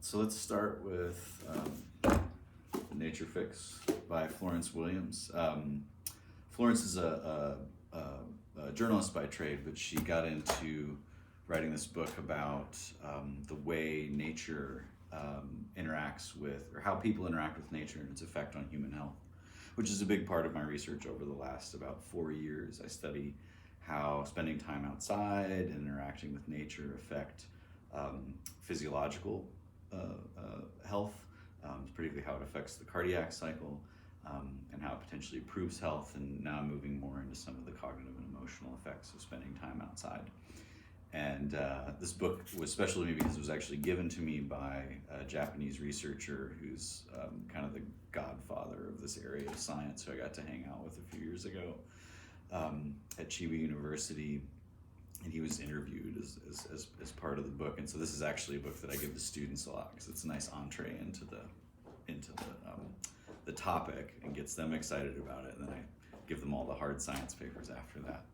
So let's start with The Nature Fix by Florence Williams. Florence is a journalist by trade, but she got into writing this book about the way nature interacts with, or how people interact with nature and its effect on human health, which is a big part of my research over the last about 4 years. I study how spending time outside and interacting with nature affect physiological health, particularly how it affects the cardiac cycle, and how it potentially improves health. And now I'm moving more into some of the cognitive and emotional effects of spending time outside. And this book was special to me because it was actually given to me by a Japanese researcher who's kind of the godfather of this area of science, who I got to hang out with a few years ago at Chiba University. And he was interviewed as part of the book. And so this is actually a book that I give the students a lot, because it's a nice entree into the topic and gets them excited about it. And then I give them all the hard science papers after that.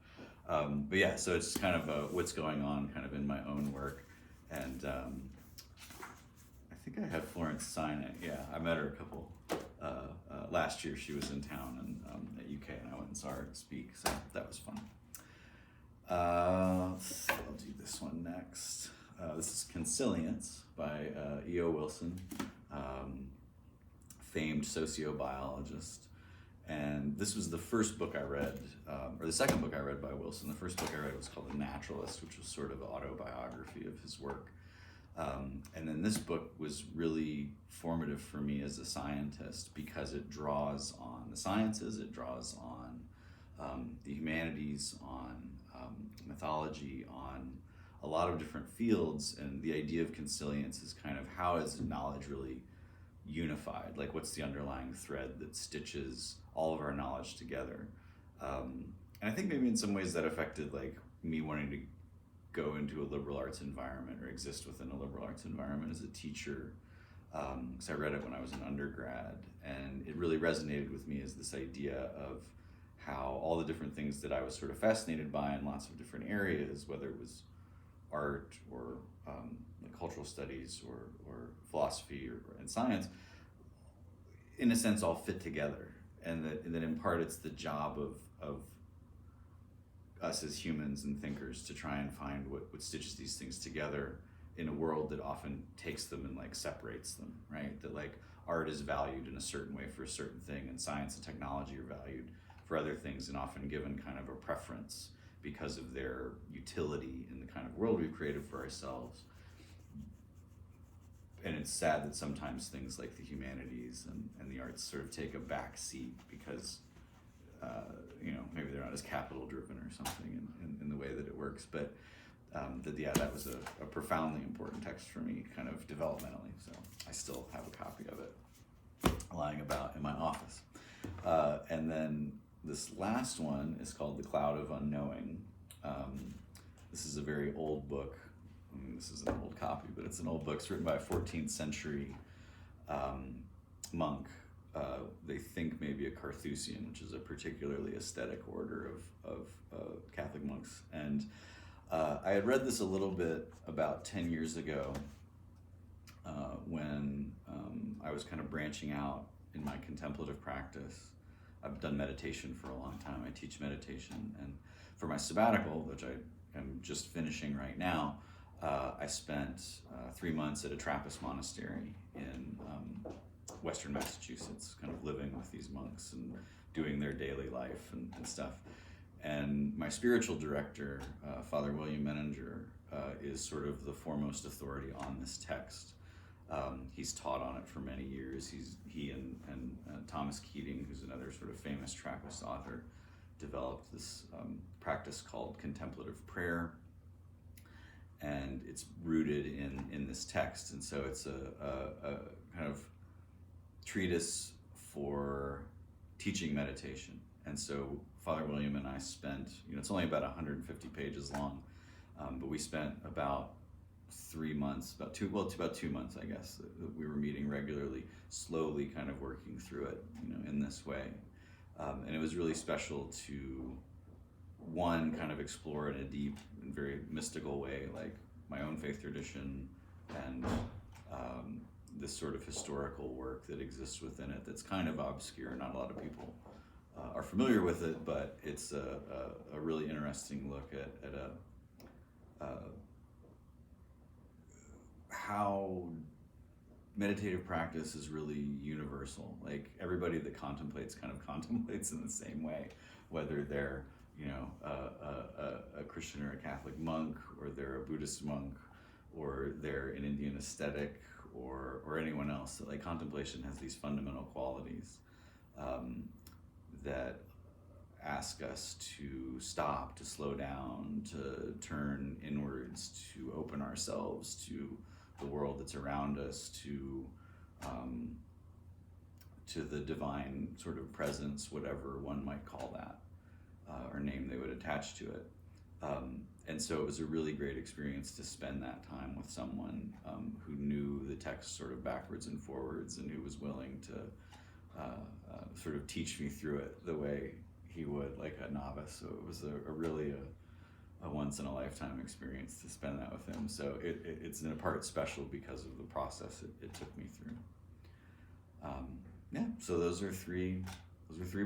But yeah, so it's kind of what's going on kind of in my own work. And I think I had Florence sign it. Yeah, I met her a couple last year. She was in town and at UK, and I went and saw her speak, so that was fun. I'll do this one next. This is Consilience by E.O. Wilson, famed sociobiologist. And this was the first book I read, or the second book I read by Wilson. The first book I read was called The Naturalist, which was sort of an autobiography of his work. And then this book was really formative for me as a scientist, because it draws on the sciences, it draws on the humanities, on mythology, on a lot of different fields. And the idea of consilience is kind of, how is knowledge really unified? Like, what's the underlying thread that stitches all of our knowledge together? And I think maybe in some ways that affected like me wanting to go into a liberal arts environment or exist within a liberal arts environment as a teacher, because I read it when I was an undergrad, and it really resonated with me as this idea of how all the different things that I was sort of fascinated by in lots of different areas, whether it was art or like cultural studies or philosophy and science, in a sense all fit together. And that in part it's the job of us as humans and thinkers to try and find what stitches these things together in a world that often takes them and like separates them, right? That like art is valued in a certain way for a certain thing, and science and technology are valued for other things, and often given kind of a preference because of their utility in the kind of world we've created for ourselves. And it's sad that sometimes things like the humanities and the arts sort of take a back seat because maybe they're not as capital driven or something in the way that it works. But that was a profoundly important text for me, kind of developmentally. So I still have a copy of it lying about in my office. And then this last one is called The Cloud of Unknowing. This is a very old book. I mean, this is an old copy, but it's an old book. It's written by a 14th century monk. They think maybe a Carthusian, which is a particularly aesthetic order of Catholic monks. And I had read this a little bit about 10 years ago when I was kind of branching out in my contemplative practice. I've done meditation for a long time. I teach meditation. And for my sabbatical, which I am just finishing right now, I spent 3 months at a Trappist monastery in Western Massachusetts, kind of living with these monks and doing their daily life and stuff. And my spiritual director, Father William Menninger, is sort of the foremost authority on this text. He's taught on it for many years. He and Thomas Keating, who's another sort of famous Trappist author, developed this practice called contemplative prayer, and it's rooted in this text. And so it's a kind of treatise for teaching meditation. And so Father William and I spent, it's only about 150 pages long, but we spent about 3 months, about 2 months, I guess, that we were meeting regularly, slowly kind of working through it, in this way. And it was really special to, one, kind of explore in a deep and very mystical way, like my own faith tradition and this sort of historical work that exists within it that's kind of obscure. Not a lot of people are familiar with it, but it's a really interesting look at how meditative practice is really universal. Like everybody that contemplates kind of contemplates in the same way, whether they're a Christian or a Catholic monk, or they're a Buddhist monk, or they're an Indian ascetic, or anyone else. Like contemplation has these fundamental qualities that ask us to stop, to slow down, to turn inwards, to open ourselves to the world that's around us, to the divine sort of presence, whatever one might call that, or name they would attach to it. And so it was a really great experience to spend that time with someone who knew the text sort of backwards and forwards, and who was willing to sort of teach me through it the way he would, like a novice. So it was a really a once in a lifetime experience to spend that with him. So it's in a part special because of the process it took me through. Yeah, so those are three books.